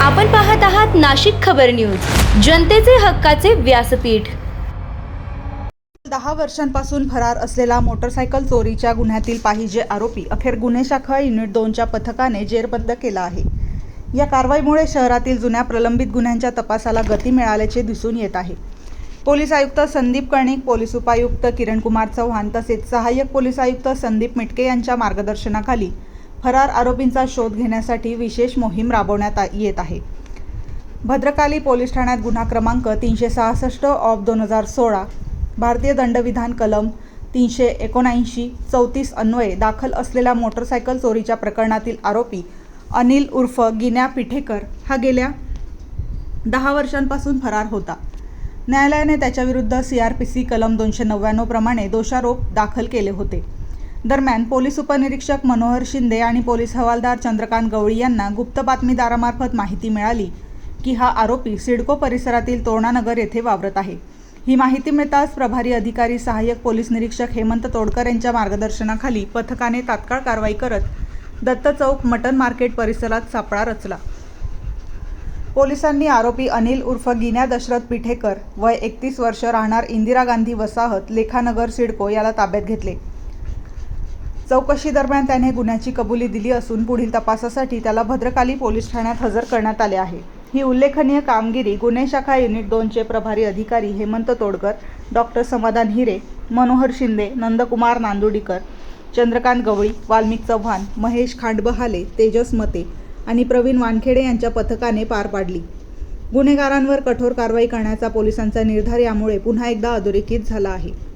आपण पाहत आहात नाशिक खबर न्यूज, जनतेचे हक्काचे व्यासपीठ। 10 वर्षांपासून फरार असलेला मोटरसायकल चोरीच्या गुन्ह्यातील पाहिजे आरोपी अखेर गुन्हे शाखा युनिट 2च्या पथकाने जेरबंद केला आहे। या कारवाईमुळे शहरातील जुन्या प्रलंबित गुन्ह्यांच्या तपासाला गती मिळाल्याचे दिसून येत आहे। पोलीस आयुक्त संदीप कर्णिक, पोलीस उपायुक्त किरणकुमार चव्हाण तसेच सहाय्यक पोलीस आयुक्त संदीप मिटके यांच्या मार्गदर्शनाखाली फरार आरोपींचा शोध घेण्यासाठी विशेष मोहीम राबवण्यात येत आहे। भद्रकाली पोलीस ठाण्यात गुन्हा क्रमांक 366/2016 भारतीय दंडविधान कलम 379 34 अन्वये दाखल असलेल्या मोटरसायकल चोरीच्या प्रकरणातील आरोपी अनिल उर्फ गिन्या पिठेकर हा गेल्या 10 वर्षांपासून फरार होता। न्यायालयाने त्याच्याविरुद्ध CRPC कलम 299 प्रमाणे दोषारोप दाखल केले होते। दरम्यान पोलीस उपनिरीक्षक मनोहर शिंदे आणि पोलीस हवालदार चंद्रकांत गवळी यांना गुप्त बातमीदारामार्फत माहिती मिळाली की हा आरोपी सिडको परिसरातील तोरणानगर येथे वावरत आहे। ही माहिती मिळताच प्रभारी अधिकारी सहाय्यक पोलीस निरीक्षक हेमंत तोडकर यांच्या मार्गदर्शनाखाली पथकाने तात्काळ कारवाई करत दत्त चौक मटन मार्केट परिसरात सापळा रचला। पोलिसांनी आरोपी अनिल उर्फ गिन्या दशरथ पिठेकर वय 31 वर्ष राहणार इंदिरा गांधी वसाहत लेखानगर सिडको याला ताब्यात घेतले। चौकशी दरम्यान त्याने गुन्ह्याची कबुली दिली असून पुढील तपासासाठी त्याला भद्रकाली पोलीस ठाण्यात हजर करण्यात आले आहे। ही उल्लेखनीय कामगिरी गुन्हे शाखा युनिट 2चे प्रभारी अधिकारी हेमंत तोडकर, डॉक्टर समाधान हिरे, मनोहर शिंदे, नंदकुमार नांदुडीकर, चंद्रकांत गवळी, वाल्मिक चव्हाण, महेश खांडबहाले, तेजस मते आणि प्रवीण वानखेडे यांच्या पथकाने पार पाडली। गुन्हेगारांवर कठोर कारवाई करण्याचा पोलिसांचा निर्धार यामुळे पुन्हा एकदा अधोरेखित झाला आहे।